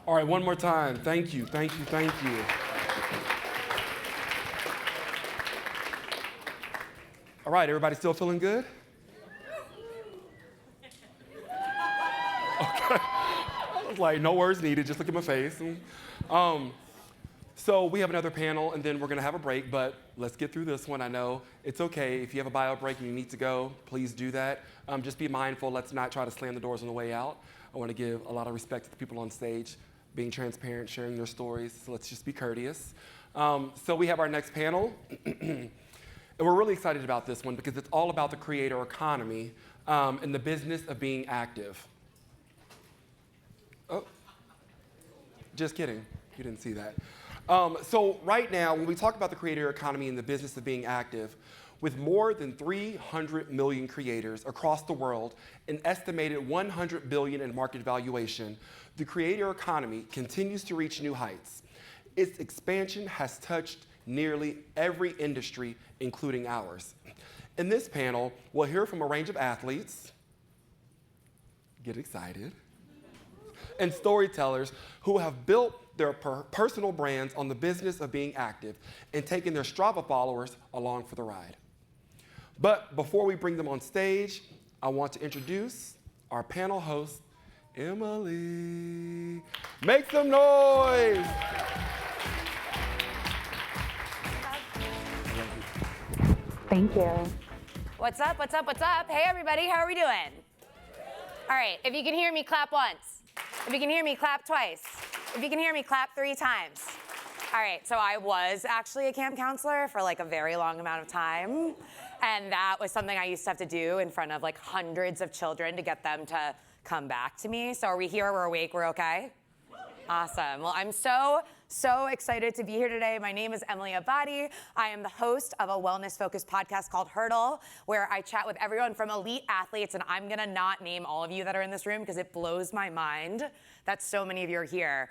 All right, one more time. Thank you, thank you, thank you. All right, everybody still feeling good? Okay. I was like, no words needed, just look at my face. So we have another panel, and then we're gonna have a break, but let's get through this one. I know it's okay. If you have a bio break and you need to go, please do that. Just be mindful. Let's not try to slam the doors on the way out. I wanna give a lot of respect to the people on stage, being transparent, sharing their stories, so let's just be courteous. So we have our next panel, and we're really excited about this one because it's all about the creator economy and the business of being active. Oh, just kidding, you didn't see that. So right now, when we talk about the creator economy and the business of being active, with more than 300 million creators across the world, an estimated 100 billion in market valuation, the creator economy continues to reach new heights. Its expansion has touched nearly every industry, including ours. In this panel, we'll hear from a range of athletes, get excited, and storytellers who have built their personal brands on the business of being active and taking their Strava followers along for the ride. But before we bring them on stage, I want to introduce our panel host, Emily. Make some noise! Thank you. What's up, what's up, what's up? Hey everybody, how are we doing? All right, if you can hear me, clap once. If you can hear me, clap twice. If you can hear me, clap 3 times. All right, so I was actually a camp counselor for like a very long amount of time. And that was something I used to have to do in front of like hundreds of children to get them to come back to me. So are we here, we're awake, we're okay? Awesome. Well, I'm so excited to be here today. My name is Emily Abadi. I am the host of a wellness-focused podcast called Hurdle, where I chat with everyone from elite athletes, and I'm gonna not name all of you that are in this room because it blows my mind that so many of you are here.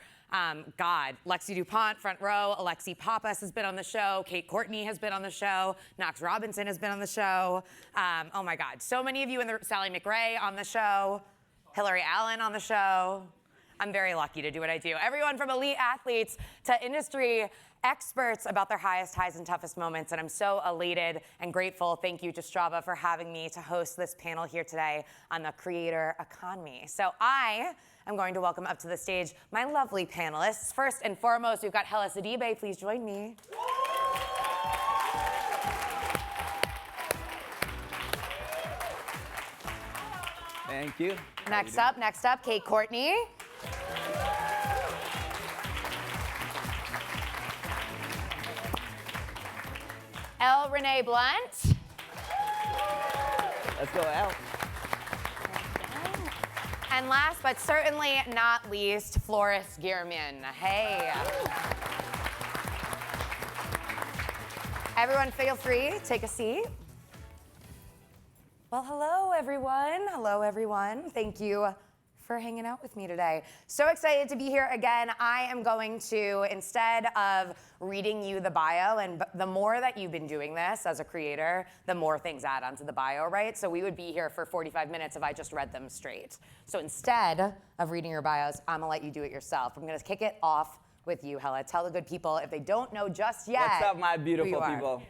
God, Lexi DuPont, front row, Alexi Pappas has been on the show, Kate Courtney has been on the show, Knox Robinson has been on the show. Oh my God, so many of you in the, Sally McRae on the show, Hillary Allen on the show. I'm very lucky to do what I do. Everyone from elite athletes to industry experts about their highest highs and toughest moments, and I'm so elated and grateful. Thank you to Strava for having me to host this panel here today on the creator economy. So I am going to welcome up to the stage my lovely panelists. First and foremost, we've got Hella Sidibe. Please join me. Thank you. Next up, Kate Courtney. Elle Renee Blunt. Let's go, Elle. And last but certainly not least, Floris Gearman. Hey. Everyone feel free, take a seat. Well, hello everyone. Hello everyone. Thank you for hanging out with me today. So excited to be here again. I am going to, instead of reading you the bio, and the more that you've been doing this as a creator, the more things add onto the bio, right? So we would be here for 45 minutes if I just read them straight. So instead of reading your bios, I'm gonna let you do it yourself. I'm gonna kick it off with you, Hella. Tell the good people, if they don't know just yet, what's up, my beautiful people?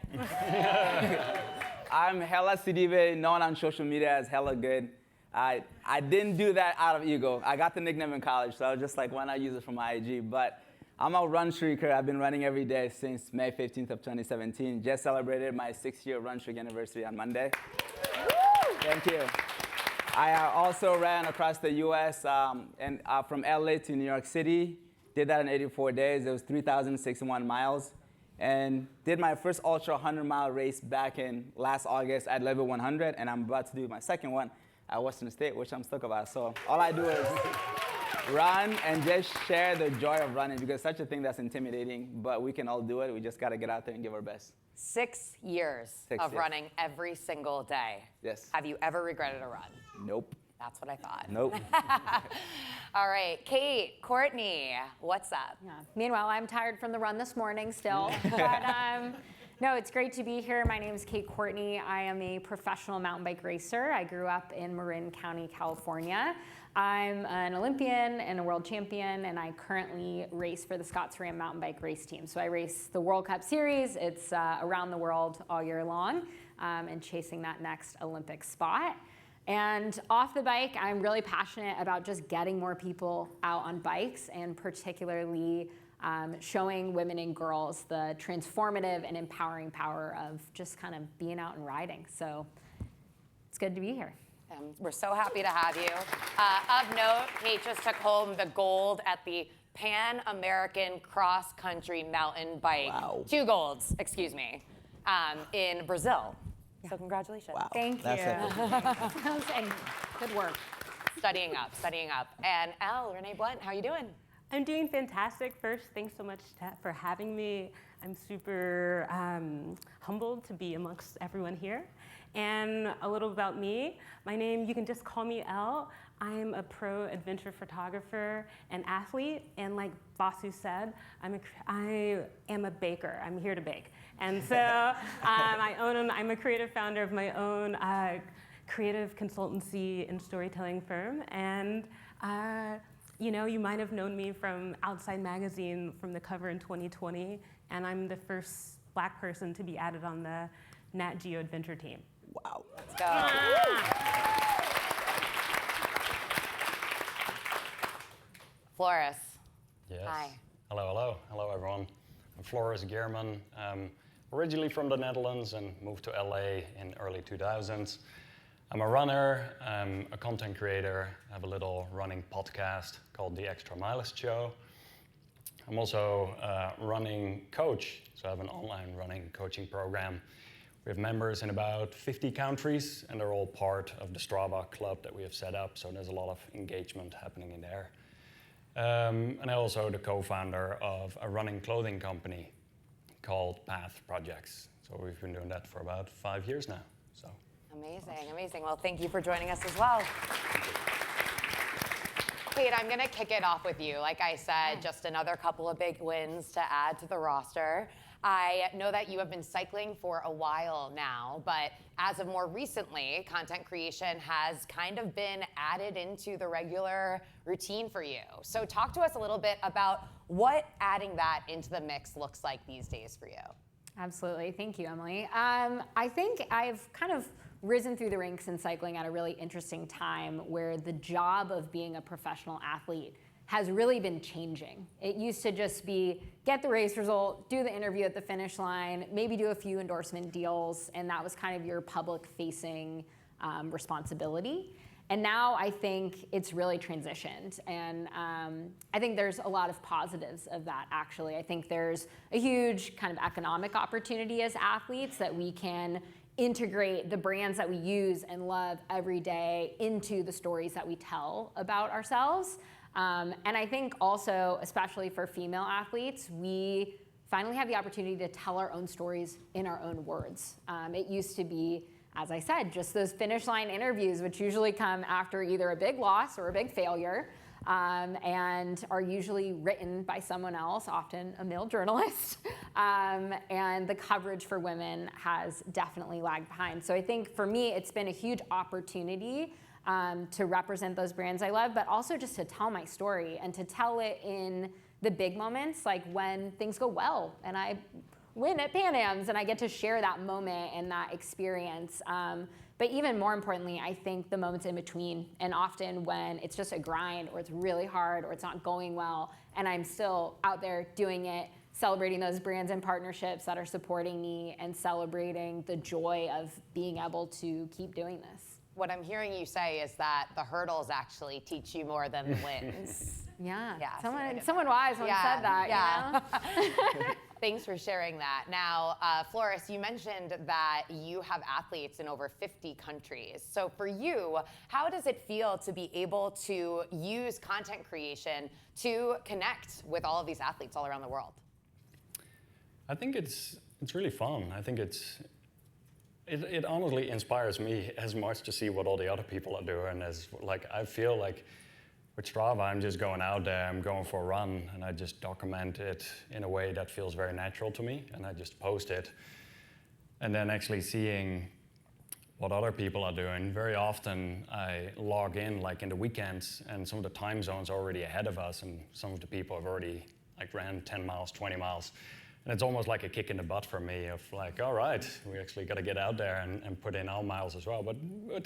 I'm Hella Sidibe, known on social media as Hella Good. I didn't do that out of ego. I got the nickname in college, so I was just like, why not use it for my IG? But I'm a run streaker. I've been running every day since May 15th of 2017. Just celebrated my 6-year run streak anniversary on Monday. Thank you. I also ran across the US and from LA to New York City. Did that in 84 days. It was 3,061 miles. And did my first ultra 100-mile race back in last August at level 100, and I'm about to do my second one at Western State, which I'm stuck about. So all I do is run and just share the joy of running, because such a thing that's intimidating, but we can all do it. We just got to get out there and give our best. 6 years of running every single day. Yes. Have you ever regretted a run? Nope. That's what I thought. Nope. All right, Kate, Courtney, what's up? Yeah. Meanwhile, I'm tired from the run this morning still, but No, it's great to be here. My name is Kate Courtney. I am a professional mountain bike racer. I grew up in Marin County, California. I'm an Olympian and a world champion, and I currently race for the Scotts Ram mountain bike race team. So I race the World Cup Series. It's around the world all year long, and chasing that next Olympic spot. And off the bike, I'm really passionate about just getting more people out on bikes, and particularly showing women and girls the transformative and empowering power of just kind of being out and riding. So it's good to be here. We're so happy to have you. Of note, Kate just took home the gold at the Pan American Cross Country Mountain Bike. Wow. 2 golds, excuse me, in Brazil. So congratulations. Wow. Thank That's you. And good work. Studying up, studying up. And Elle, Renee Blunt, how you doing? I'm doing fantastic. First, thanks so much for having me. I'm super humbled to be amongst everyone here. And a little about me. My name, you can just call me Elle. I'm a pro adventure photographer and athlete. And like Basu said, I am a baker. I'm here to bake. And so I'm a creative founder of my own creative consultancy and storytelling firm. And you know, you might have known me from Outside Magazine from the cover in 2020, and I'm the first Black person to be added on the Nat Geo Adventure team. Wow. Let's go. Floris. Yes. Hi. Hello everyone. I'm Floris Geerman, originally from the Netherlands and moved to LA in early 2000s. I'm a runner, I'm a content creator, I have a little running podcast called The Extra Milest Show. I'm also a running coach, so I have an online running coaching program. We have members in about 50 countries, and they're all part of the Strava club that we have set up, so there's a lot of engagement happening in there. And I'm also the co-founder of a running clothing company called Path Projects. So we've been doing that for about 5 years now. So. Amazing, amazing. Well, thank you for joining us as well. Kate, I'm going to kick it off with you. Like I said, just another couple of big wins to add to the roster. I know that you have been cycling for a while now, but as of more recently, content creation has kind of been added into the regular routine for you. So talk to us a little bit about what adding that into the mix looks like these days for you. Absolutely. Thank you, Emily. I think I've kind of risen through the ranks in cycling at a really interesting time where the job of being a professional athlete has really been changing. It used to just be get the race result, do the interview at the finish line, maybe do a few endorsement deals, and that was kind of your public-facing responsibility. And now I think it's really transitioned, and I think there's a lot of positives of that, actually. I think there's a huge kind of economic opportunity as athletes that we can integrate the brands that we use and love every day into the stories that we tell about ourselves. And I think also, especially for female athletes, we finally have the opportunity to tell our own stories in our own words. It used to be, as I said, just those finish line interviews, which usually come after either a big loss or a big failure, and are usually written by someone else, often a male journalist. And the coverage for women has definitely lagged behind. So I think for me, it's been a huge opportunity to represent those brands I love, but also just to tell my story and to tell it in the big moments, like when things go well and I win at Pan Ams and I get to share that moment and that experience. But even more importantly, I think the moments in between, and often when it's just a grind or it's really hard or it's not going well and I'm still out there doing it, celebrating those brands and partnerships that are supporting me and celebrating the joy of being able to keep doing this. What I'm hearing you say is that the hurdles actually teach you more than the wins. Yeah, Yeah, someone wise once said that, yeah. you know? Thanks for sharing that. Now, Floris, you mentioned that you have athletes in over 50 countries. So for you, how does it feel to be able to use content creation to connect with all of these athletes all around the world? I think it's really fun. I think it honestly inspires me as much to see what all the other people are doing as like I feel like with Strava, I'm just going out there, I'm going for a run, and I just document it in a way that feels very natural to me, and I just post it. and then actually seeing what other people are doing. Very often I log in like in the weekends and some of the time zones are already ahead of us and some of the people have already like ran 10 miles, 20 miles. And it's almost like a kick in the butt for me of like, all right, we actually got to get out there and put in our miles as well, but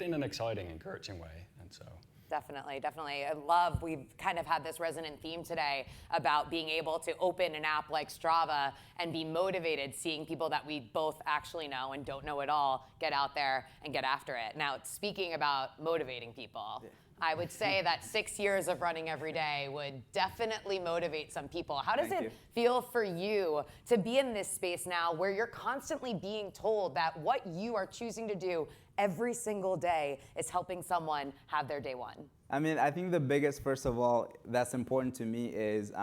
in an exciting, encouraging way. And so. Definitely, definitely. I love, we've kind of had this resonant theme today about being able to open an app like Strava and be motivated seeing people that we both actually know and don't know at all get out there and get after it. Now, speaking about motivating people, I would say that 6 years of running every day would definitely motivate some people. How does it feel for you to be in this space now where you're constantly being told that what you are choosing to do every single day is helping someone have their day one? I mean, I think the biggest, first of all, that's important to me is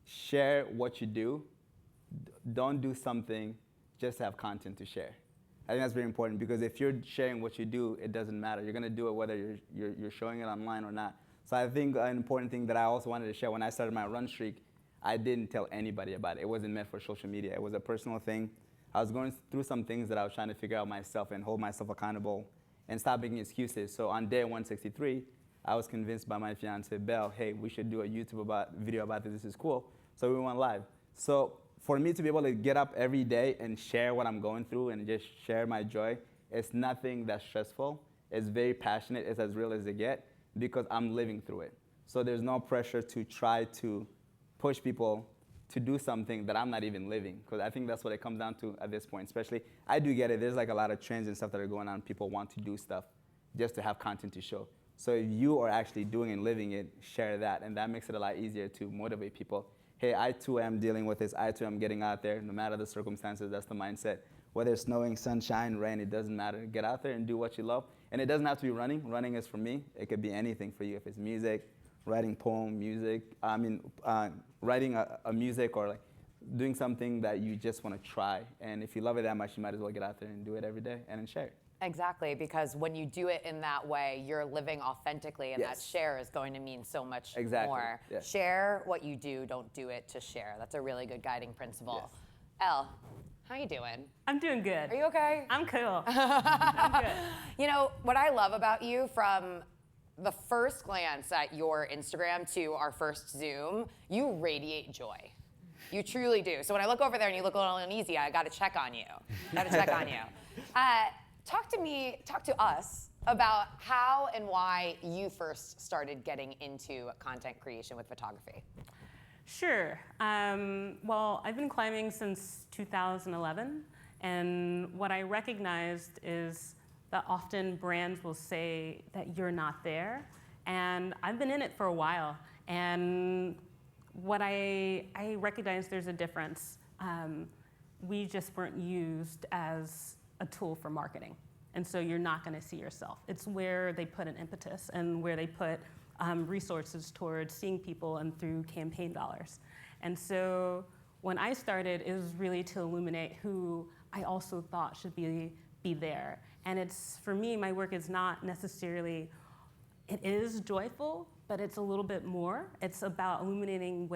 share what you do. Don't do something just to have content to share. I think that's very important because if you're sharing what you do, it doesn't matter. You're going to do it whether you're showing it online or not. So I think an important thing that I also wanted to share when I started my run streak, I didn't tell anybody about it. It wasn't meant for social media. It was a personal thing. I was going through some things that I was trying to figure out myself and hold myself accountable and stop making excuses. So on day 163, I was convinced by my fiance, Belle, hey, we should do a YouTube video about this. This is cool. So we went live. So for me to be able to get up every day and share what I'm going through and just share my joy, it's nothing that's stressful. It's very passionate. It's as real as it gets because I'm living through it. So there's no pressure to try to push people to do something that I'm not even living, because I think that's what it comes down to at this point. Especially, I do get it. There's like a lot of trends and stuff that are going on. People want to do stuff just to have content to show. So if you are actually doing and living it, share that, and that makes it a lot easier to motivate people. Hey, I too am dealing with this. I too am getting out there, no matter the circumstances. That's the mindset. Whether it's snowing, sunshine, rain, it doesn't matter. Get out there and do what you love. And it doesn't have to be running. Running is for me. It could be anything for you. If it's music, writing poem, music, writing a music or like doing something that you just want to try. And if you love it that much, you might as well get out there and do it every day and then share it. Exactly, because when you do it in that way, you're living authentically, and that share is going to mean so much more. Yes. Share what you do, don't do it to share. That's a really good guiding principle. Yes. Elle, how you doing? I'm doing good. Are you okay? I'm cool. I'm good. You know, what I love about you from the first glance at your Instagram to our first Zoom, you radiate joy. You truly do. So when I look over there and you look a little uneasy, I got to check on you. Talk to us about how and why you first started getting into content creation with photography. Sure. Well, I've been climbing since 2011, and what I recognized is that often brands will say that you're not there, and I've been in it for a while, and what I recognize there's a difference. We just weren't used as a tool for marketing. And so you're not going to see yourself. It's where they put an impetus and where they put resources towards seeing people and through campaign dollars. And so when I started, it was really to illuminate who I also thought should be there. And it's, for me, my work is not necessarily, it is joyful, but it's a little bit more. It's about illuminating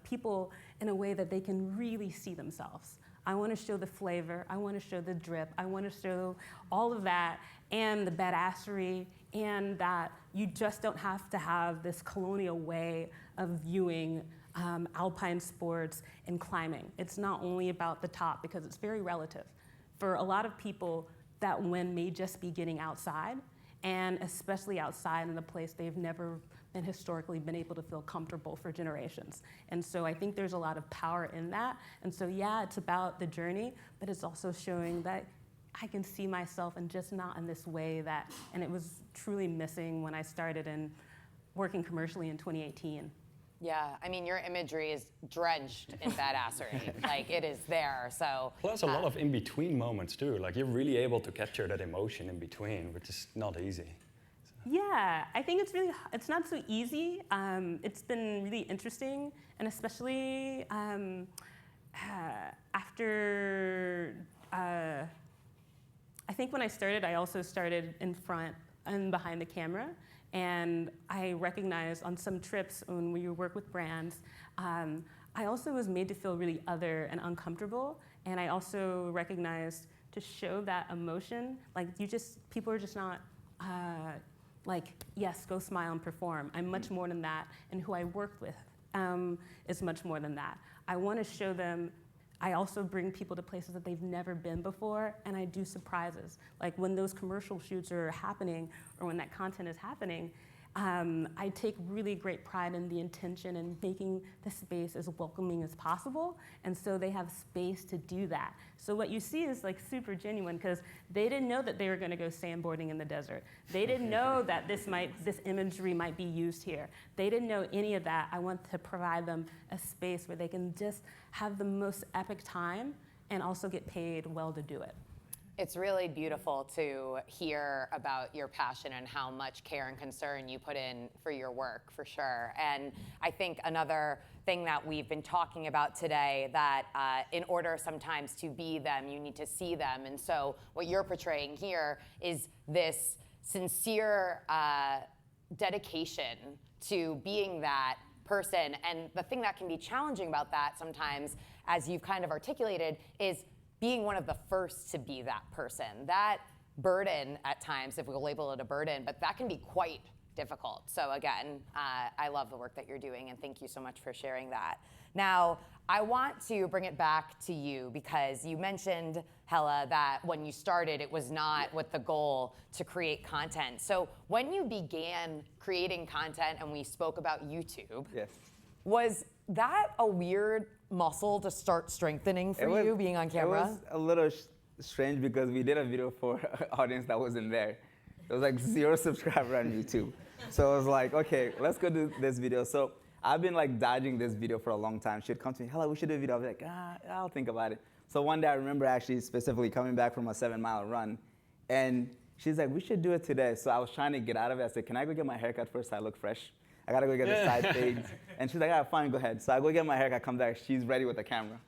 people in a way that they can really see themselves. I want to show the flavor, I want to show the drip, I want to show all of that and the badassery, and that you just don't have to have this colonial way of viewing alpine sports and climbing. It's not only about the top, because it's very relative. For a lot of people, that win may just be getting outside, and especially outside in a place they've never been historically been able to feel comfortable for generations. And so I think there's a lot of power in that. And so yeah, it's about the journey, but it's also showing that I can see myself and just not in this way that, and it was truly missing when I started in working commercially in 2018. Yeah, I mean, your imagery is drenched in badassery. Like, it is there, so. Plus a lot of in-between moments too. Like, you're really able to capture that emotion in between, which is not easy. Yeah, I think it's not so easy. It's been really interesting, and especially after, I think when I started, I also started in front and behind the camera, and I recognized on some trips when we work with brands, I also was made to feel really other and uncomfortable, and I also recognized to show that emotion. Like people are just not like, yes, go smile and perform. I'm much more than that, and who I work with is much more than that. I want to show them. I also bring people to places that they've never been before, and I do surprises. Like when those commercial shoots are happening, or when that content is happening, I take really great pride in the intention and making the space as welcoming as possible, and so they have space to do that. So what you see is like super genuine, because they didn't know that they were going to go sandboarding in the desert. They didn't know that this imagery might be used here. They didn't know any of that. I want to provide them a space where they can just have the most epic time and also get paid well to do it. It's really beautiful to hear about your passion and how much care and concern you put in for your work, for sure. And I think another thing that we've been talking about today, that in order sometimes to be them, you need to see them. And so what you're portraying here is this sincere dedication to being that person. And the thing that can be challenging about that sometimes, as you've kind of articulated, is being one of the first to be that person. That burden at times, if we'll label it a burden, but that can be quite difficult. So again, I love the work that you're doing, and thank you so much for sharing that. Now, I want to bring it back to you, because you mentioned, Hella, that when you started, it was not with the goal to create content. So when you began creating content, and we spoke about YouTube, Yes. was that a weird muscle to start strengthening for you, being on camera? It was a little strange, because we did a video for an audience that wasn't there. There was like 0 subscribers on YouTube. So I was like, okay, let's go do this video. So I've been like dodging this video for a long time. She'd come to me, hello, we should do a video. I'll be like, I'll think about it. So one day I remember actually specifically coming back from a 7-mile run, and she's like, we should do it today. So I was trying to get out of it. I said, can I go get my haircut first so I look fresh? I gotta go get the side fades. And she's like, all right, fine, go ahead. So I go get my haircut, come back, she's ready with the camera.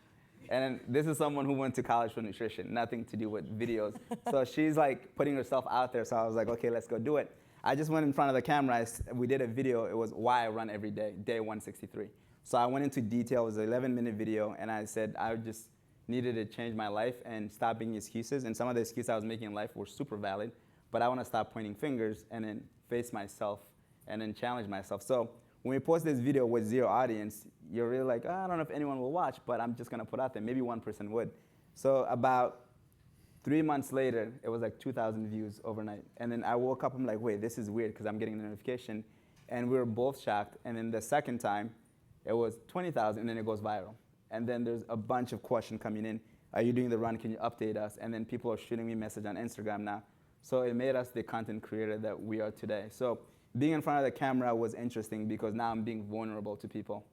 And then this is someone who went to college for nutrition, nothing to do with videos. So she's like putting herself out there. So I was like, okay, let's go do it. I just went in front of the camera. We did a video. It was why I run every day, day 163. So I went into detail. It was an 11-minute video. And I said I just needed to change my life and stop making excuses. And some of the excuses I was making in life were super valid. But I want to stop pointing fingers and then face myself and then challenge myself. So when we post this video with 0 audience, you're really like, I don't know if anyone will watch, but I'm just gonna put out there, maybe one person would. So about 3 months later, it was like 2,000 views overnight. And then I woke up, I'm like, wait, this is weird, because I'm getting the notification. And we were both shocked. And then the second time, it was 20,000, and then it goes viral. And then there's a bunch of questions coming in. Are you doing the run? Can you update us? And then people are shooting me message on Instagram now. So it made us the content creator that we are today. So being in front of the camera was interesting, because now I'm being vulnerable to people,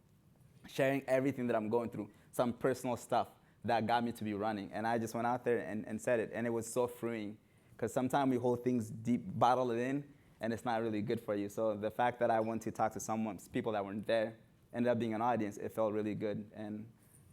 sharing everything that I'm going through, some personal stuff that got me to be running. And I just went out there and said it, and it was so freeing, because sometimes we hold things deep, bottle it in, and it's not really good for you. So the fact that I went to talk to people that weren't there, ended up being an audience, it felt really good. And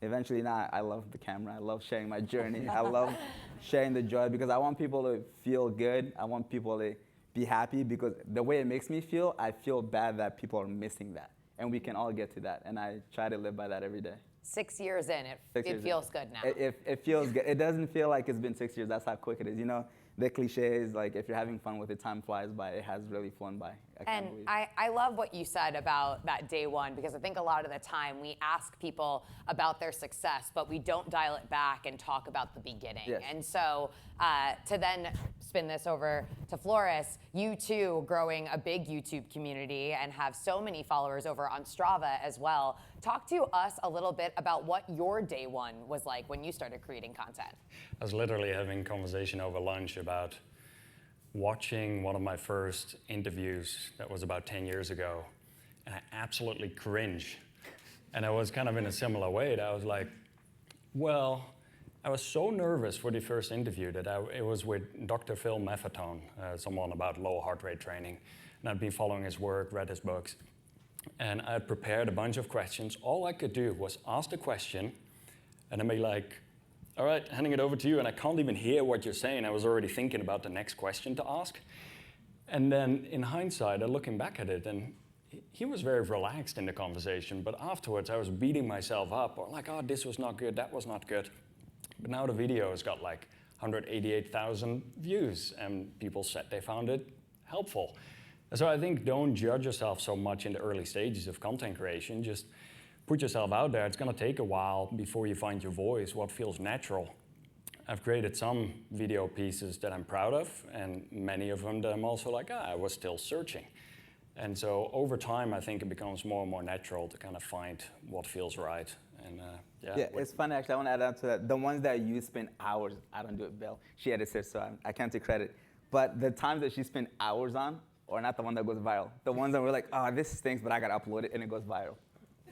eventually now I love the camera. I love sharing my journey. I love sharing the joy, because I want people to feel good. I want people to be happy, because the way it makes me feel, I feel bad that people are missing that. And we can all get to that. And I try to live by that every day. 6 years in, it feels good now. It feels good. It doesn't feel like it's been 6 years. That's how quick it is. You know, the cliche is like, if you're having fun with it, time flies by. It has really flown by. And I love what you said about that day one, because I think a lot of the time we ask people about their success, but we don't dial it back and talk about the beginning. Yes. And so to then spin this over to Flores, you too growing a big YouTube community and have so many followers over on Strava as well. Talk to us a little bit about what your day one was like when you started creating content. I was literally having a conversation over lunch about watching one of my first interviews that was about 10 years ago, and I absolutely cringe. And I was kind of in a similar way. That I was like, well, I was so nervous for the first interview that it was with Dr. Phil Maffetone, someone about low heart rate training. And I'd been following his work, read his books. And I had prepared a bunch of questions. All I could do was ask the question and then be like, all right, handing it over to you, and I can't even hear what you're saying. I was already thinking about the next question to ask. And then in hindsight, looking back at it, and he was very relaxed in the conversation, but afterwards I was beating myself up, or like, oh, this was not good, that was not good. But now the video has got like 188,000 views, and people said they found it helpful. And so I think don't judge yourself so much in the early stages of content creation. Just put yourself out there. It's going to take a while before you find your voice, what feels natural. I've created some video pieces that I'm proud of, and many of them that I'm also like, I was still searching. And so over time, I think it becomes more and more natural to kind of find what feels right. And yeah, it's funny actually. I want to add on to that. The ones that you spend hours, I don't do it, Bill. She edits it, so I can't take credit. But the times that she spent hours on, or not the one that goes viral. The ones that we're like, oh, this stinks, but I gotta upload it, and it goes viral.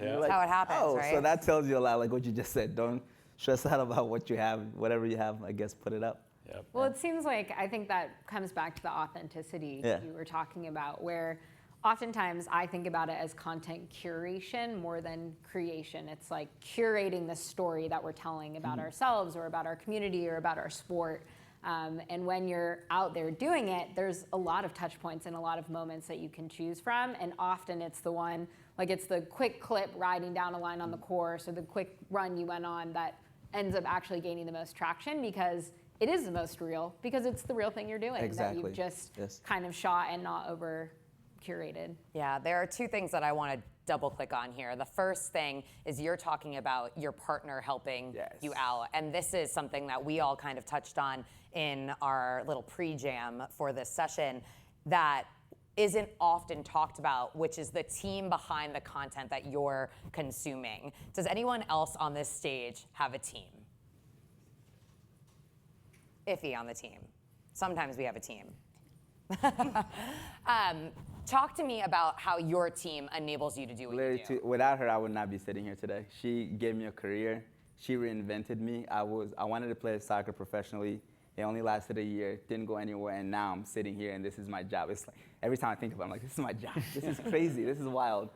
Yeah. That's how it happens, right? So that tells you a lot, like what you just said. Don't stress out about what you have. Whatever you have, I guess, put it up. Yep. Well, it seems like I think that comes back to the authenticity you were talking about, where oftentimes I think about it as content curation more than creation. It's like curating the story that we're telling about ourselves or about our community or about our sport. And when you're out there doing it, there's a lot of touch points and a lot of moments that you can choose from. And often it's the one, like it's the quick clip riding down a line on the course or the quick run you went on that ends up actually gaining the most traction because it is the most real, because it's the real thing you're doing that you've just kind of shot and not over curated. Yeah, there are two things that I want to double click on here. The first thing is you're talking about your partner helping you out. And this is something that we all kind of touched on in our little pre-jam for this session that isn't often talked about, which is the team behind the content that you're consuming. Does anyone else on this stage have a team? Iffy on the team. Sometimes we have a team. Talk to me about how your team enables you to do what you do. Without her, I would not be sitting here today. She gave me a career. She reinvented me. I wanted to play soccer professionally. It only lasted a year, didn't go anywhere, and now I'm sitting here and this is my job. It's like every time I think about it, I'm like, this is my job. This is crazy. This is wild.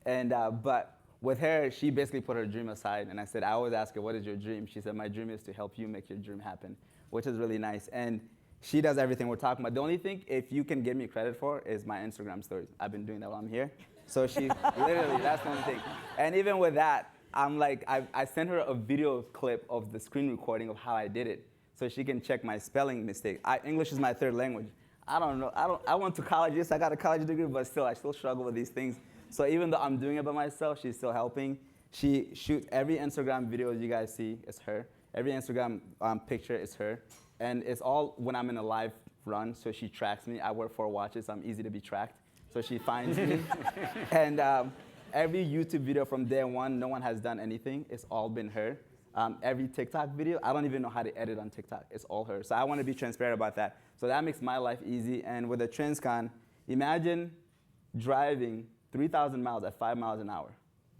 And but with her, she basically put her dream aside, and I said, I always ask her, what is your dream? She said, my dream is to help you make your dream happen, which is really nice. And she does everything we're talking about. The only thing, if you can give me credit for, is my Instagram stories. I've been doing that while I'm here. So she, literally, that's the only thing. And even with that, I'm like, I sent her a video clip of the screen recording of how I did it, so she can check my spelling mistake. English is my third language. I don't know, I went to college, yes, I got a college degree, but still, I still struggle with these things. So even though I'm doing it by myself, she's still helping. She shoots every Instagram video you guys see, it's her. Every Instagram picture is her. And it's all when I'm in a live run, so she tracks me. I wear 4 watches, so I'm easy to be tracked. So she finds me. And every YouTube video from day one, no one has done anything. It's all been her. Every TikTok video, I don't even know how to edit on TikTok. It's all her. So I want to be transparent about that. So that makes my life easy. And with the TransCon, imagine driving 3,000 miles at 5 miles an hour.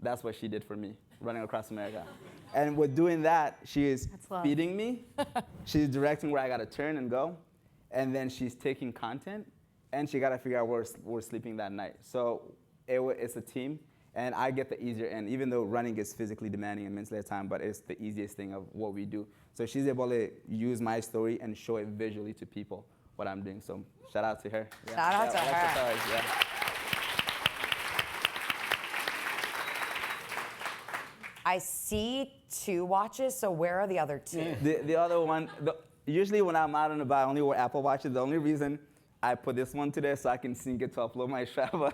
That's what she did for me, running across America. And with doing that, she is feeding me. She's directing where I got to turn and go. And then she's taking content. And she got to figure out where we're sleeping that night. So it's a team. And I get the easier end, even though running is physically demanding and mentally at time, but it's the easiest thing of what we do. So she's able to use my story and show it visually to people what I'm doing. So shout out to her. Yeah. Shout out to her. Yeah. I see 2 watches, so where are the other 2? The other one, usually when I'm out and about, I only wear Apple Watches. The only reason I put this one today so I can sync it to upload my Strava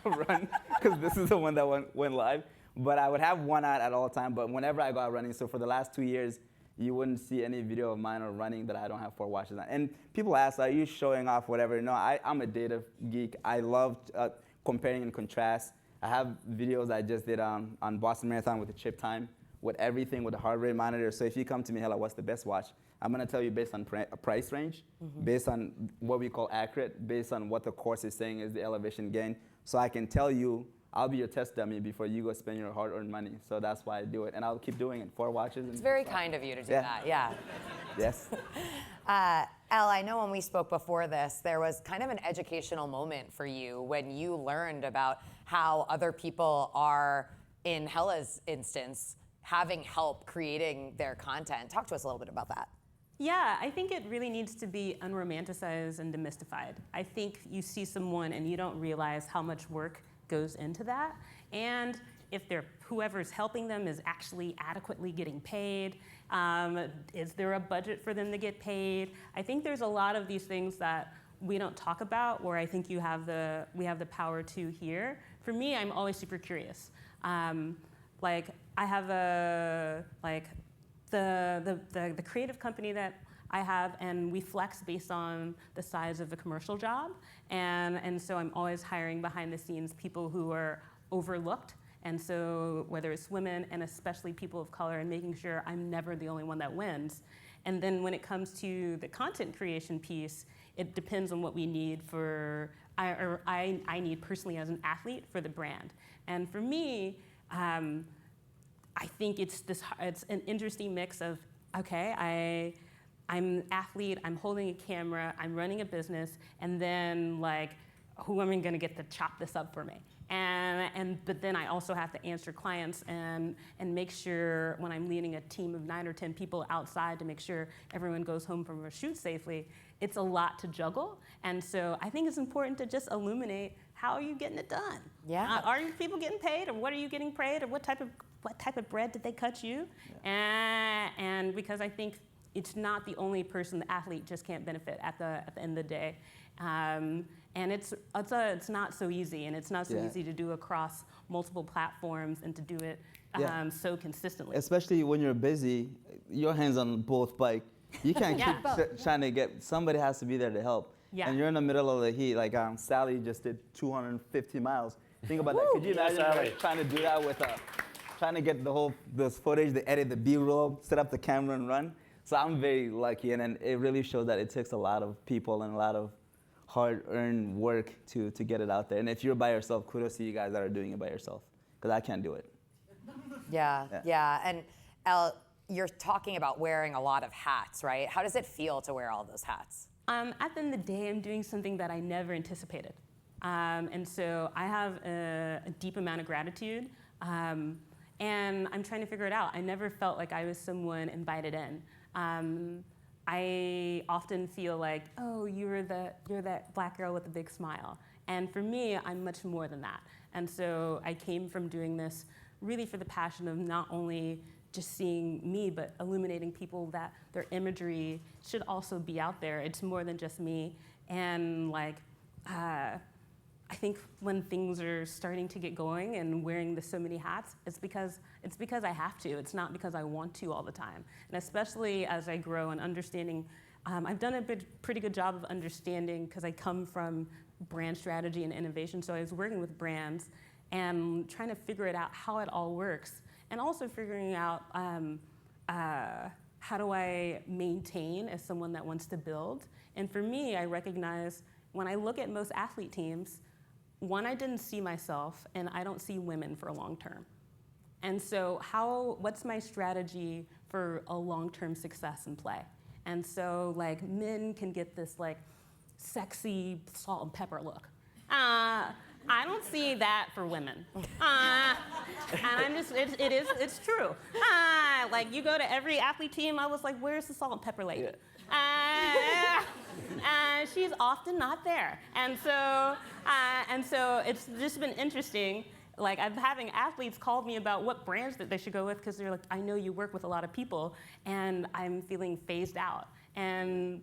run, because this is the one that went live. But I would have one out at all time, but whenever I go out running, so for the last 2 years, you wouldn't see any video of mine or running that I don't have 4 watches on. And people ask, are you showing off whatever? No, I'm a data geek. I love comparing and contrast. I have videos I just did on Boston Marathon with the chip time, with everything, with the heart rate monitor. So if you come to me, hello, what's the best watch? I'm going to tell you based on price range, based on what we call accurate, based on what the course is saying is the elevation gain. So I can tell you, I'll be your test dummy before you go spend your hard-earned money. So that's why I do it. And I'll keep doing it. 4 watches. It's very kind of you to do that, yeah. Yes. Elle, I know when we spoke before this, there was kind of an educational moment for you when you learned about how other people are, in Hella's instance, having help creating their content. Talk to us a little bit about that. Yeah, I think it really needs to be unromanticized and demystified. I think you see someone and you don't realize how much work goes into that. And if whoever's helping them is actually adequately getting paid. Is there a budget for them to get paid? I think there's a lot of these things that we don't talk about where I think we have the power to here. For me, I'm always super curious. Like I have the creative company that I have, and we flex based on the size of the commercial job. And so I'm always hiring behind the scenes people who are overlooked. And so whether it's women and especially people of color, and making sure I'm never the only one that wins. And then when it comes to the content creation piece, it depends on what we need I need personally as an athlete for the brand. And for me, I think it's an interesting mix of, okay, I'm an athlete, I'm holding a camera, I'm running a business, and then like, who am I gonna get to chop this up for me? But then I also have to answer clients and make sure when I'm leading a team of 9 or 10 people outside to make sure everyone goes home from a shoot safely. It's a lot to juggle. And so I think it's important to just illuminate how are you getting it done? Yeah. Are people getting paid, or what are you getting paid, or what type of bread did they cut you? Yeah. And because I think it's not the only person the athlete just can't benefit at the end of the day. And it's not so easy, and it's not so easy to do across multiple platforms and to do it so consistently. Especially when you're busy, your hands on both bike. You can't keep trying to get, somebody has to be there to help. Yeah. And you're in the middle of the heat, like Sally just did 250 miles. Think about that. Could you imagine trying to do that with trying to get this footage, the edit, the B-roll, set up the camera and run? So I'm very lucky, and it really shows that it takes a lot of people and a lot of hard-earned work to get it out there. And if you're by yourself, kudos to you guys that are doing it by yourself, because I can't do it. Yeah. And Elle, you're talking about wearing a lot of hats, right? How does it feel to wear all those hats? At the end of the day, I'm doing something that I never anticipated. And so I have a deep amount of gratitude, and I'm trying to figure it out. I never felt like I was someone invited in. I often feel like, oh, you're that black girl with the big smile. And for me, I'm much more than that. And so I came from doing this really for the passion of not only just seeing me, but illuminating people that their imagery should also be out there. It's more than just me. And like, I think when things are starting to get going and wearing so many hats, it's because I have to. It's not because I want to all the time. And especially as I grow and understanding, I've done a pretty good job of understanding, because I come from brand strategy and innovation. So I was working with brands and trying to figure it out how it all works, and also figuring out how do I maintain as someone that wants to build. And for me, I recognize when I look at most athlete teams, one, I didn't see myself, and I don't see women for long term. And so what's my strategy for a long-term success in play? And so like men can get this like sexy salt and pepper look. I don't see that for women. And I'm just, it's true. Like you go to every athlete team, I was like, where's the salt and pepper lady? She's often not there. And so it's just been interesting. Like I'm having athletes call me about what brands that they should go with, because they're like, I know you work with a lot of people, and I'm feeling phased out. And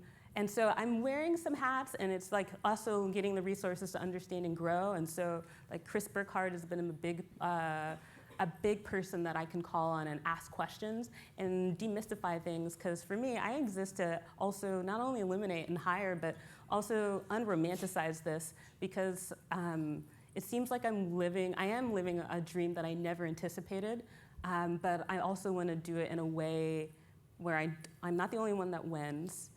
so I'm wearing some hats, and it's like also getting the resources to understand and grow. And so like Chris Burkhardt has been a big person that I can call on and ask questions and demystify things. Because for me, I exist to also not only illuminate and hire, but also unromanticize this, because it seems like I am living a dream that I never anticipated. But I also want to do it in a way where I'm not the only one that wins.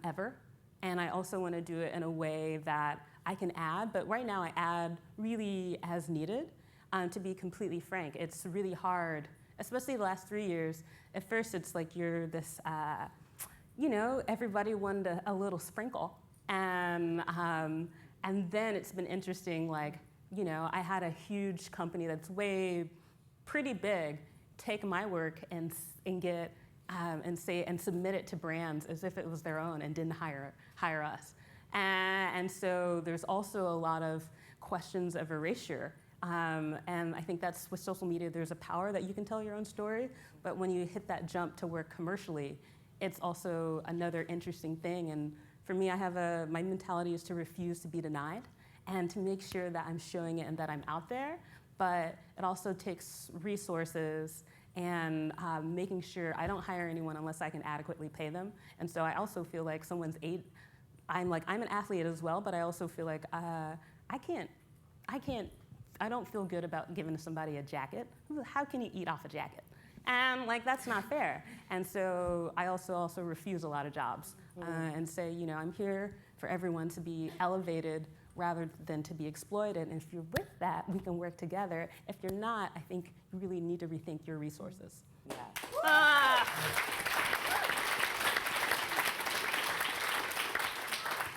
Ever. And I also want to do it in a way that I can add, but right now I add really as needed. To be completely frank, it's really hard, especially the last 3 years. At first it's like you're this, everybody wanted a little sprinkle. And then it's been interesting, like, I had a huge company that's pretty big take my work and get, and submit it to brands as if it was their own, and didn't hire us. And so there's also a lot of questions of erasure And I think that's with social media, there's a power that you can tell your own story, but when you hit that jump to work commercially, it's also another interesting thing. And for me, my mentality is to refuse to be denied and to make sure that I'm showing it and that I'm out there. But it also takes resources and making sure I don't hire anyone unless I can adequately pay them. And so I also feel like I'm an athlete as well, but I also feel like I don't feel good about giving somebody a jacket. How can you eat off a jacket? And that's not fair. And so I also refuse a lot of jobs and say, I'm here for everyone to be elevated rather than to be exploited. And if you're with that, we can work together. If you're not, I think you really need to rethink your resources. Yeah.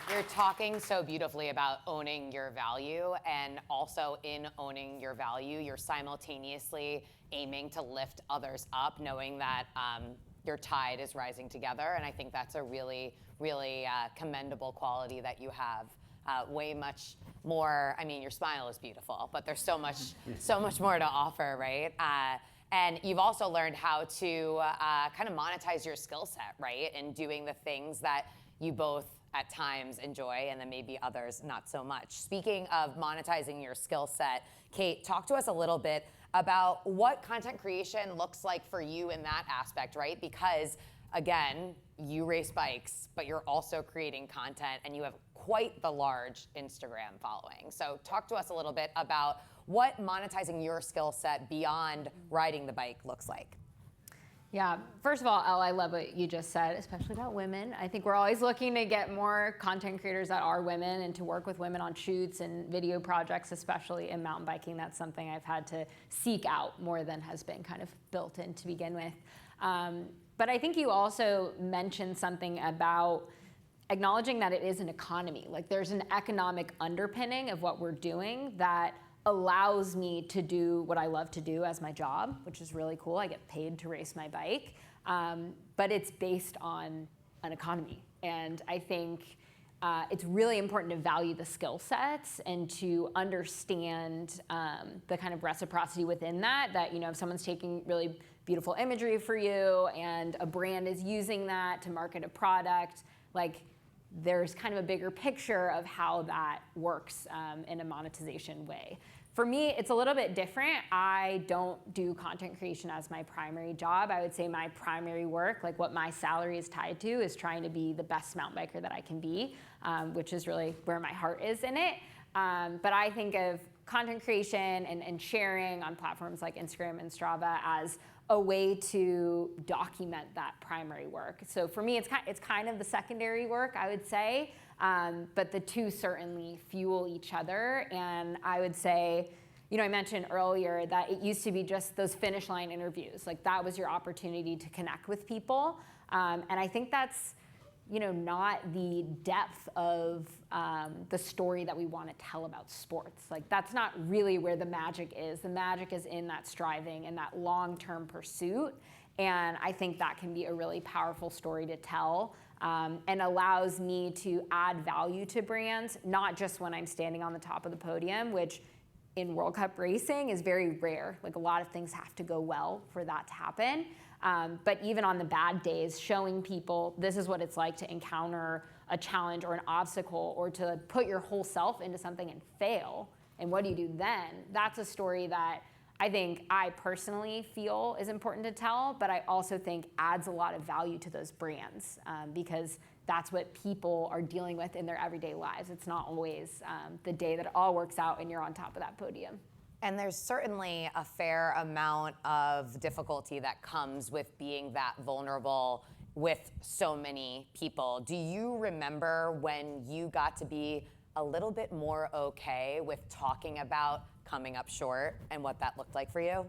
You're talking so beautifully about owning your value, and also in owning your value, you're simultaneously aiming to lift others up, knowing that your tide is rising together. And I think that's a really, really commendable quality that you have. Way much more. I mean, your smile is beautiful, but there's so much more to offer, right? And you've also learned how to kind of monetize your skill set, right? And doing the things that you both at times enjoy, and then maybe others not so much. Speaking of monetizing your skill set, Kate, talk to us a little bit about what content creation looks like for you in that aspect, right? Because again, you race bikes, but you're also creating content, and you have quite the large Instagram following. So talk to us a little bit about what monetizing your skill set beyond riding the bike looks like. Yeah, first of all, Elle, I love what you just said, especially about women. I think we're always looking to get more content creators that are women and to work with women on shoots and video projects, especially in mountain biking. That's something I've had to seek out more than has been kind of built in to begin with. But I think you also mentioned something about acknowledging that it is an economy. Like there's an economic underpinning of what we're doing that allows me to do what I love to do as my job, which is really cool. I get paid to race my bike, but it's based on an economy. And I think it's really important to value the skill sets and to understand the kind of reciprocity within that, if someone's taking really beautiful imagery for you and a brand is using that to market a product, there's kind of a bigger picture of how that works in a monetization way. For me, it's a little bit different. I don't do content creation as my primary job. I would say my primary work, what my salary is tied to, is trying to be the best mountain biker that I can be, which is really where my heart is in it. But I think of content creation and sharing on platforms like Instagram and Strava as a way to document that primary work. So for me, it's kind of the secondary work, I would say, but the two certainly fuel each other. And I would say, I mentioned earlier that it used to be just those finish line interviews. That was your opportunity to connect with people. And I think that's, not the depth of the story that we want to tell about sports. That's not really where the magic is. The magic is in that striving and that long-term pursuit. And I think that can be a really powerful story to tell and allows me to add value to brands, not just when I'm standing on the top of the podium, which in World Cup racing is very rare. A lot of things have to go well for that to happen. But even on the bad days, showing people this is what it's like to encounter a challenge or an obstacle or to put your whole self into something and fail, and what do you do then? That's a story that I think I personally feel is important to tell, but I also think adds a lot of value to those brands because that's what people are dealing with in their everyday lives. It's not always the day that it all works out and you're on top of that podium. And there's certainly a fair amount of difficulty that comes with being that vulnerable with so many people. Do you remember when you got to be a little bit more okay with talking about coming up short and what that looked like for you?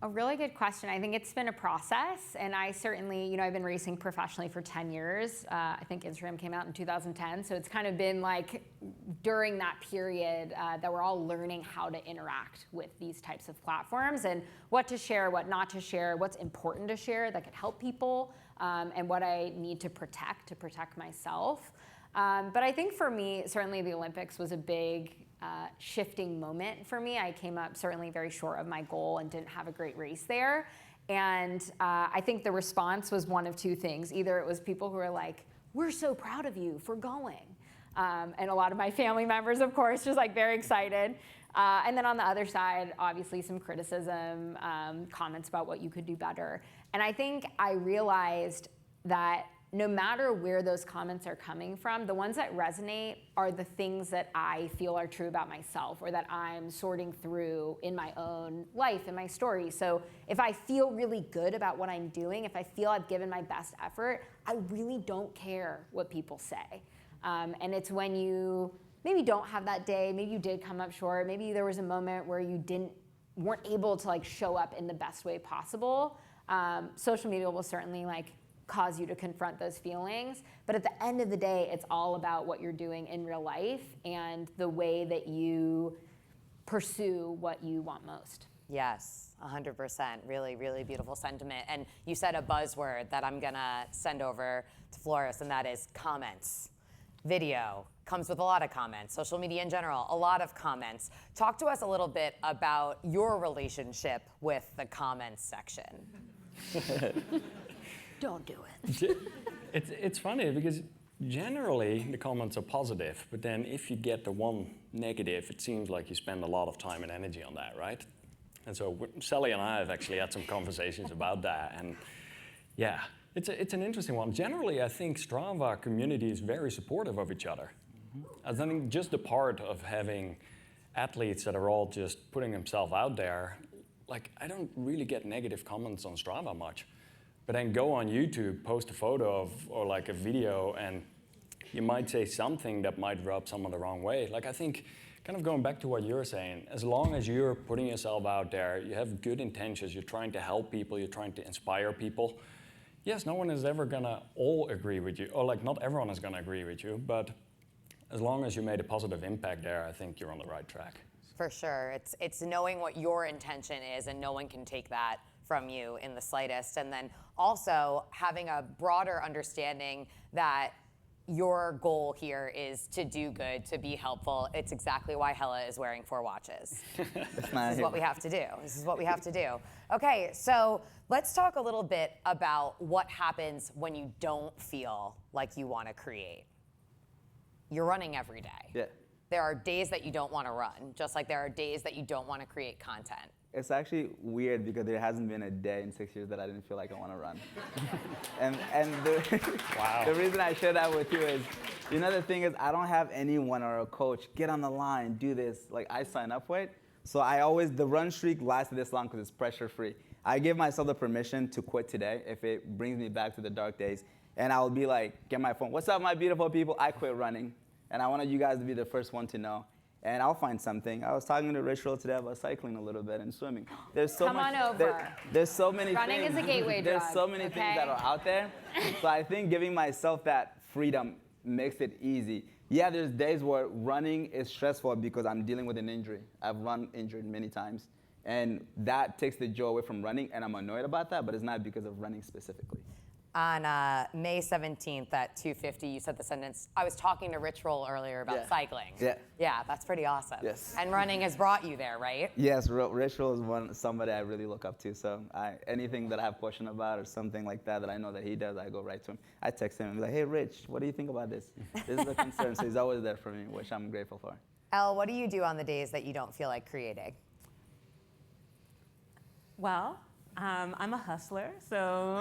A really good question. I think it's been a process, and I certainly, I've been racing professionally for 10 years. I think Instagram came out in 2010, so it's kind of been during that period that we're all learning how to interact with these types of platforms and what to share, what not to share, what's important to share that could help people, and what I need to protect myself. But I think for me, certainly the Olympics was a big shifting moment for me. I came up certainly very short of my goal and didn't have a great race there. And I think the response was one of two things. Either it was people who were like, we're so proud of you for going. And a lot of my family members, of course, just like very excited. And then on the other side, obviously some criticism, comments about what you could do better. And I think I realized that no matter where those comments are coming from, the ones that resonate are the things that I feel are true about myself or that I'm sorting through in my own life, in my story. So if I feel really good about what I'm doing, if I feel I've given my best effort, I really don't care what people say. And it's when you maybe don't have that day, maybe you did come up short, maybe there was a moment where you weren't able to like show up in the best way possible. Social media will certainly like cause you to confront those feelings. But at the end of the day, it's all about what you're doing in real life and the way that you pursue what you want most. Yes, 100%. Really, really beautiful sentiment. And you said a buzzword that I'm gonna send over to Flores, and that is comments. Video comes with a lot of comments. Social media in general, a lot of comments. Talk to us a little bit about your relationship with the comments section. Don't do it. It's funny because generally the comments are positive, but then if you get the one negative, it seems like you spend a lot of time and energy on that, right? And so Sally and I have actually had some conversations about that, and yeah, it's an interesting one. Generally, I think Strava community is very supportive of each other. I think just the part of having athletes that are all just putting themselves out there, like I don't really get negative comments on Strava much. But then go on YouTube, post a photo of, or like a video, and you might say something that might rub someone the wrong way. Like I think, kind of going back to what you're saying, as long as you're putting yourself out there, you have good intentions, you're trying to help people, you're trying to inspire people. Yes, no one is ever gonna all agree with you, or like not everyone is gonna agree with you, but as long as you made a positive impact there, I think you're on the right track. For sure, it's knowing what your intention is, and no one can take that from you in the slightest. And then also having a broader understanding that your goal here is to do good, to be helpful. It's exactly why Hella is wearing 4 watches. This is what we have to do. This is what we have to do. Okay, so let's talk a little bit about what happens when you don't feel like you want to create. You're running every day. Yeah. There are days that you don't want to run, just like there are days that you don't want to create content. It's actually weird because there hasn't been a day in 6 years that I didn't feel like I want to run. and Wow. The reason I share that with you is, you know, the thing is I don't have anyone or a coach, get on the line, do this. Like I sign up for it. So the run streak lasted this long because it's pressure free. I give myself the permission to quit today if it brings me back to the dark days. And I'll be like, get my phone, what's up my beautiful people? I quit running. And I wanted you guys to be the first one to know. And I'll find something. I was talking to Rachel today about cycling a little bit and swimming. There's so Come much, on over. There's so many Running things. is a gateway drug. There's so many okay? things that are out there. So I think giving myself that freedom makes it easy. Yeah, there's days where running is stressful because I'm dealing with an injury. I've run injured many times. And that takes the joy away from running, and I'm annoyed about that, but it's not because of running specifically. On May 17th at 2:50, you said the sentence, I was talking to Rich Roll earlier about cycling. Yeah. Yeah, that's pretty awesome. Yes. And running has brought you there, right? Yes, Rachel is somebody I really look up to. So anything that I have a question about or something like that I know that he does, I go right to him. I text him and be like, hey, Rich, what do you think about this? This is a concern. So he's always there for me, which I'm grateful for. Elle, what do you do on the days that you don't feel like creating? Well, I'm a hustler, so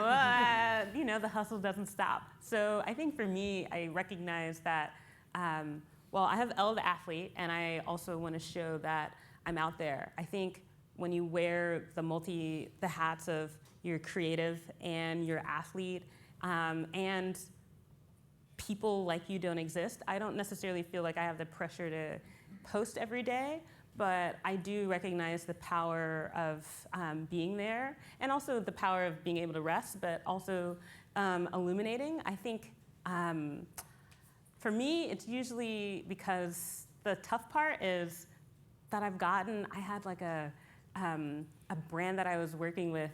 you know the hustle doesn't stop. So I think for me, I recognize that, well, I have Elle the athlete, and I also want to show that I'm out there. I think when you wear the hats of your creative and your athlete, and people like you don't exist, I don't necessarily feel like I have the pressure to post every day. But I do recognize the power of being there, and also the power of being able to rest, but also illuminating. I think for me, it's usually because the tough part is that I had like a brand that I was working with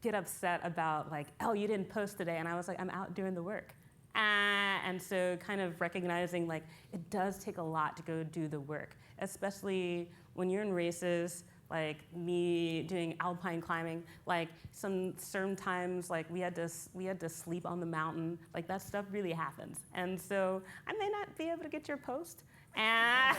get upset about like, oh, you didn't post today. And I was like, I'm out doing the work. And so kind of recognizing like it does take a lot to go do the work, especially when you're in races, like me doing alpine climbing, like certain times like we had to sleep on the mountain, like that stuff really happens. And so I may not be able to get your post. And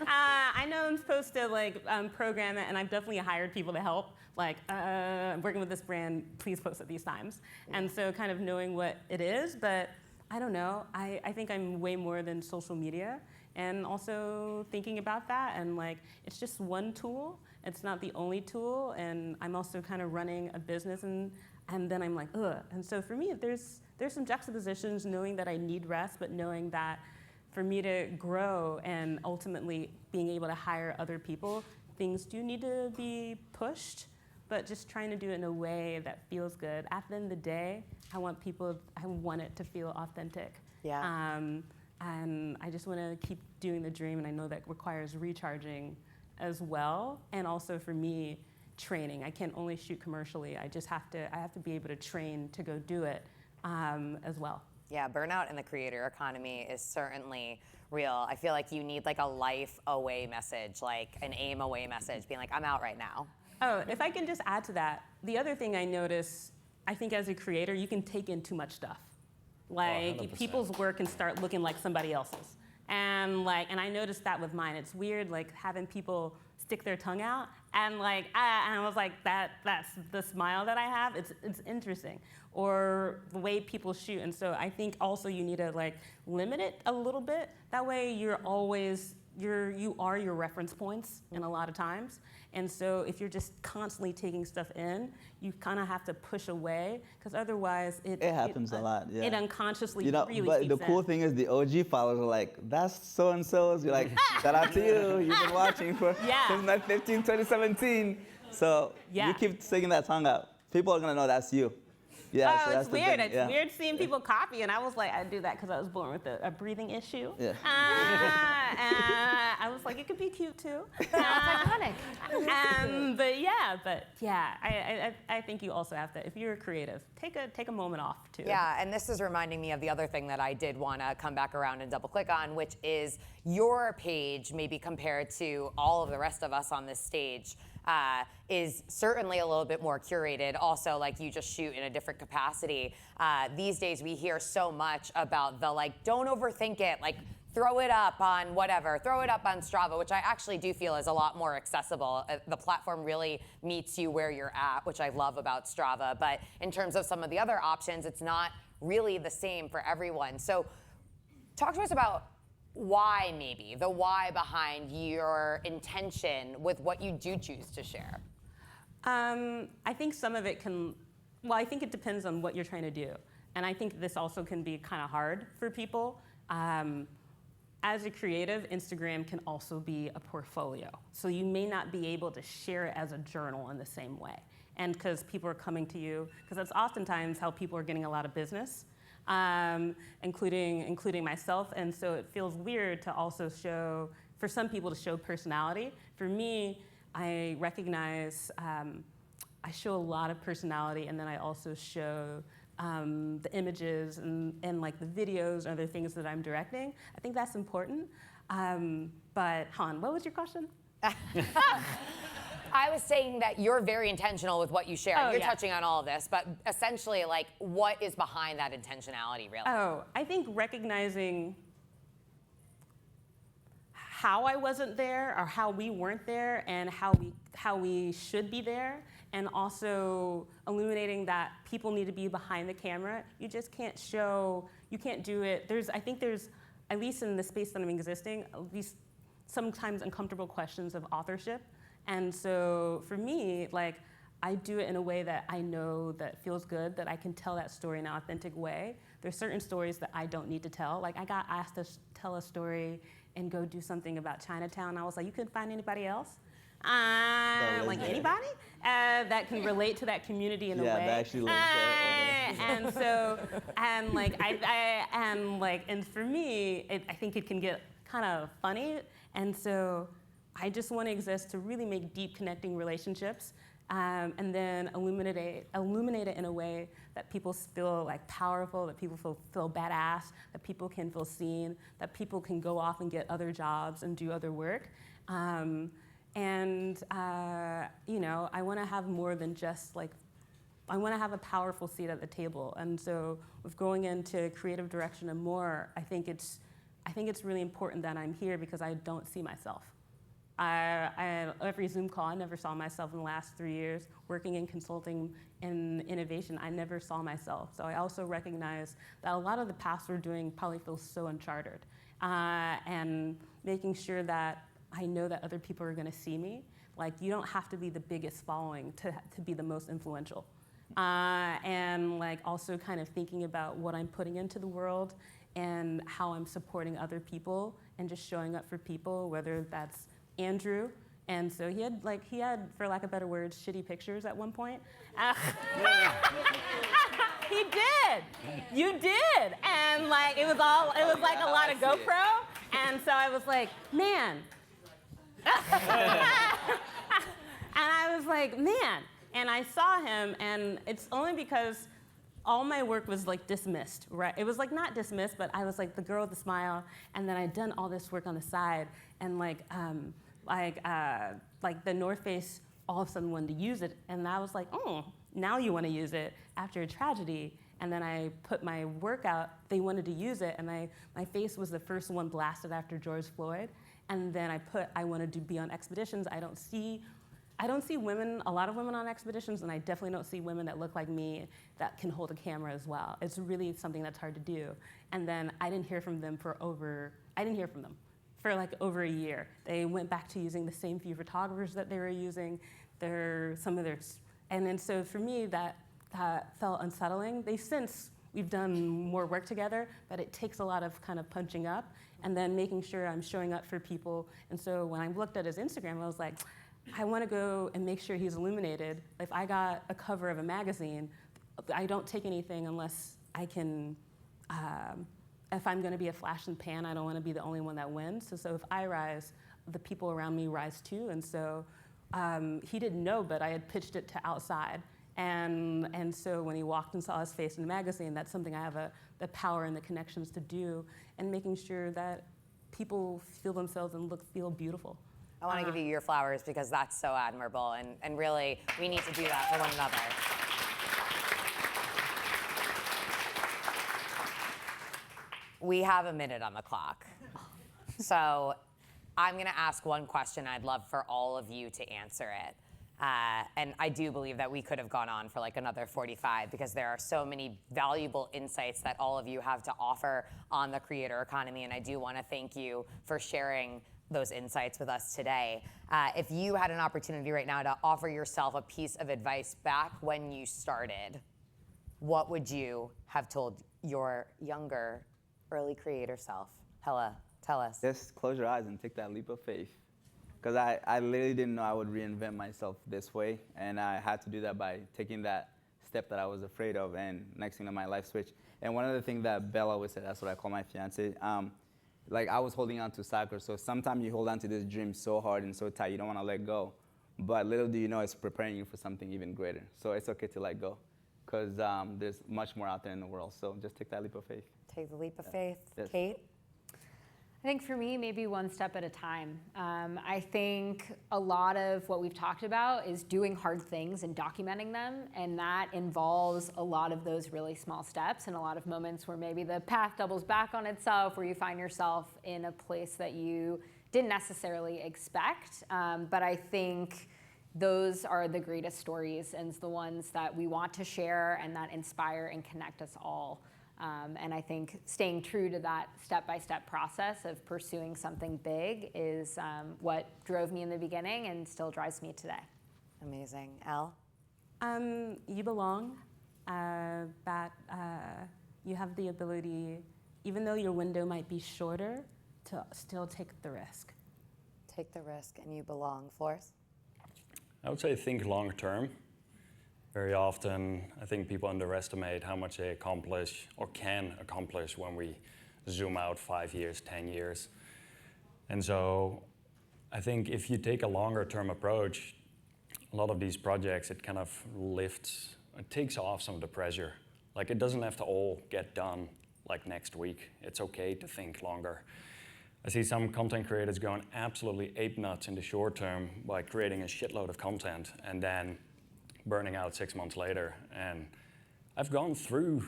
I know I'm supposed to like program it, and I've definitely hired people to help. Like, I'm working with this brand, please post at these times. And so kind of knowing what it is, but I don't know. I think I'm way more than social media, and also thinking about that, and like, it's just one tool. It's not the only tool, and I'm also kind of running a business, and then I'm like, ugh. And so for me, there's some juxtapositions, knowing that I need rest, but knowing that for me to grow and ultimately being able to hire other people, things do need to be pushed, but just trying to do it in a way that feels good. At the end of the day, I want it to feel authentic. Yeah. And I just want to keep doing the dream, and I know that requires recharging as well. And also for me, training. I can't only shoot commercially. I have to be able to train to go do it as well. Yeah, burnout in the creator economy is certainly real. I feel like you need like a life away message, like an aim away message, being like, I'm out right now. Oh, if I can just add to that, the other thing I notice, I think as a creator, you can take in too much stuff. Like 100%. people's work can start looking like somebody else's. And I noticed that with mine. It's weird, like having people stick their tongue out, and and I was like, that's the smile that I have. It's interesting, or the way people shoot. And so I think also you need to like limit it a little bit. That way you are your reference points in a lot of times. And so if you're just constantly taking stuff in, you kind of have to push away, because otherwise it happens a lot. Yeah. It unconsciously really but seeps the cool in. thing is the OG followers are like, that's so and so's. You're like, shout out to you. You've been watching since 2015, 2017. So you keep sticking that tongue out. People are gonna know that's you. Yeah, so oh, that's it's weird. It's weird seeing people copy, and I was like, I do that because I was born with a breathing issue. Yeah. I was like, it could be cute too. It's iconic. But I think you also have to, if you're creative, take a moment off too. Yeah, and this is reminding me of the other thing that I did want to come back around and double click on, which is your page, maybe compared to all of the rest of us on this stage, is certainly a little bit more curated. Also, like, you just shoot in a different capacity. These days we hear so much about the like, don't overthink it, like throw it up on whatever, throw it up on Strava, which I actually do feel is a lot more accessible. The platform really meets you where you're at, which I love about Strava. But in terms of some of the other options, it's not really the same for everyone. So talk to us about why, maybe, the why behind your intention with what you do choose to share. I think some of it I think it depends on what you're trying to do. And I think this also can be kind of hard for people. As a creative, Instagram can also be a portfolio. So you may not be able to share it as a journal in the same way. And because people are coming to you, because that's oftentimes how people are getting a lot of business, including myself. And so it feels weird to also show, for some people, to show personality. For me, I recognize I show a lot of personality, and then I also show the images and like the videos or other things that I'm directing. I think that's important. But Han, what was your question? I was saying that you're very intentional with what you share. Oh, you're yeah. touching on all of this, but essentially, like, what is behind that intentionality, really? Oh, I think recognizing how I wasn't there, or how we weren't there, and how we should be there, and also illuminating that people need to be behind the camera. You just can't show, you can't do it. I think there's, at least in the space that I'm existing, at least sometimes uncomfortable questions of authorship. And so for me, like, I do it in a way that I know that feels good, that I can tell that story in an authentic way. There's certain stories that I don't need to tell. Like, I got asked to tell a story and go do something about Chinatown. I was like, you couldn't find anybody else? Like, anybody? That can relate to that community in a way. Yeah, that actually lives there. And so, and for me, I think it can get kind of funny. And so I just want to exist to really make deep connecting relationships. and then illuminate it in a way that people feel like powerful, that people feel badass, that people can feel seen, that people can go off and get other jobs and do other work. You know, I want to have more than just like, I want to have a powerful seat at the table. And so with going into creative direction and more, I think it's really important that I'm here because I don't see myself. Every Zoom call, I never saw myself in the last 3 years. Working in consulting and innovation, I never saw myself. So I also recognize that a lot of the paths we're doing probably feels so uncharted. And making sure that I know that other people are gonna see me. Like, you don't have to be the biggest following to be the most influential. And like also kind of thinking about what I'm putting into the world and how I'm supporting other people and just showing up for people, whether that's Andrew. And so he had, for lack of better words, shitty pictures at one point. He did. You did. And like, it was like a lot of GoPro. And so I was like, man. And I was like, man. And I saw him, and it's only because all my work was like dismissed, right? It was like not dismissed, but I was like the girl with the smile, and then I'd done all this work on the side, and like the North Face all of a sudden wanted to use it, and I was like, oh, now you want to use it after a tragedy. And then I put my work out, they wanted to use it, and my face was the first one blasted after George Floyd. And then I wanted to be on expeditions. I don't see women, a lot of women on expeditions, and I definitely don't see women that look like me that can hold a camera as well. It's really something that's hard to do. And then I didn't hear from them for like over a year. They went back to using the same few photographers that they were using. And then so for me, that felt unsettling. We've done more work together, but it takes a lot of kind of punching up and then making sure I'm showing up for people. And so when I looked at his Instagram, I was like, I want to go and make sure he's illuminated. If I got a cover of a magazine, I don't take anything unless I can, if I'm going to be a flash in the pan, I don't want to be the only one that wins. So if I rise, the people around me rise too. And so he didn't know, but I had pitched it to outside. And so when he walked and saw his face in the magazine, that's something I have the power and the connections to do, and making sure that people feel themselves and feel beautiful. I want to give you your flowers because that's so admirable, and really, we need to do that for one another. We have a minute on the clock. So I'm going to ask one question. I'd love for all of you to answer it. And I do believe that we could have gone on for like another 45 because there are so many valuable insights that all of you have to offer on the creator economy, and I do want to thank you for sharing those insights with us today. If you had an opportunity right now to offer yourself a piece of advice back when you started, what would you have told your younger, early creator self? Hella, tell us. Just close your eyes and take that leap of faith. Because I literally didn't know I would reinvent myself this way, and I had to do that by taking that step that I was afraid of, and next thing you know, my life switched. And one of the things that Bella always said, that's what I call my fiance, like I was holding on to soccer, so sometimes you hold on to this dream so hard and so tight, you don't want to let go. But little do you know, it's preparing you for something even greater. So it's okay to let go, because there's much more out there in the world. So just take that leap of faith. Take the leap of faith. Yes. Kate? I think for me, maybe one step at a time. I think a lot of what we've talked about is doing hard things and documenting them, and that involves a lot of those really small steps and a lot of moments where maybe the path doubles back on itself, where you find yourself in a place that you didn't necessarily expect. But I think those are the greatest stories and the ones that we want to share and that inspire and connect us all. And I think staying true to that step-by-step process of pursuing something big is what drove me in the beginning and still drives me today. Amazing. Elle? You belong, that you have the ability, even though your window might be shorter, to still take the risk. Take the risk and you belong. Flores? I would say think long term. Very often, I think people underestimate how much they accomplish or can accomplish when we zoom out 5 years, 10 years. And so I think if you take a longer term approach, a lot of these projects, it kind of it takes off some of the pressure. Like, it doesn't have to all get done like next week. It's okay to think longer. I see some content creators going absolutely ape nuts in the short term by creating a shitload of content and then burning out 6 months later. And I've gone through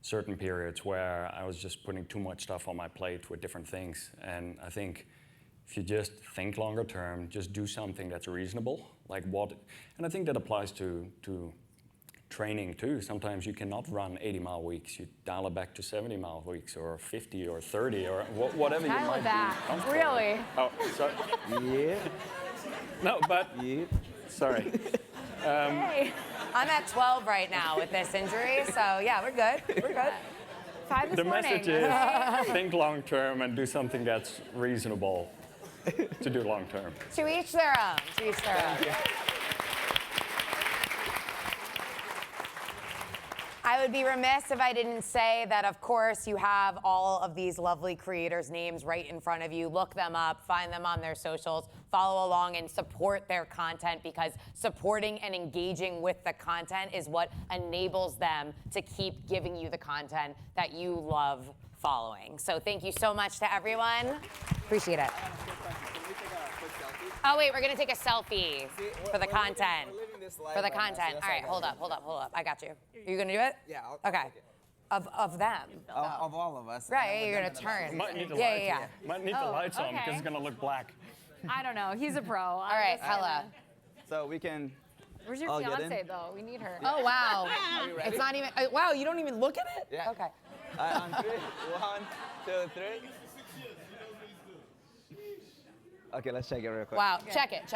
certain periods where I was just putting too much stuff on my plate with different things. And I think if you just think longer term, just do something that's reasonable, like what, and I think that applies to training too. Sometimes you cannot run 80-mile weeks. You dial it back to 70-mile weeks or 50 or 30 or whatever you Dial might it back. be comfortable Really? with. Oh, sorry. Yeah. No, but Yeah. sorry. Hey, I'm at 12 right now with this injury, so yeah, we're good. We're good. 5 this The morning. message is think long term and do something that's reasonable to do long term. To each their own. To each their own. I would be remiss if I didn't say that, of course, you have all of these lovely creators' names right in front of you. Look them up, find them on their socials, follow along and support their content, because supporting and engaging with the content is what enables them to keep giving you the content that you love following. So thank you so much to everyone. Appreciate it. Oh wait, we're gonna take a selfie for the content. For the content. All right, hold up. I got you. Are you gonna do it? Yeah. Okay. Of them. Of all of us. Right, you're gonna turn. Might need the Yeah. lights. Might need the Oh, lights on because okay. it's gonna look black. I don't know. He's a pro. All right, Hella. So we can. Where's your I'll get fiance in. though? We need her. Oh wow. It's not even. Wow, you don't even look at it? Yeah. Okay. On 3. 1, 2, 3. Okay, let's check it real quick. Wow. Check it.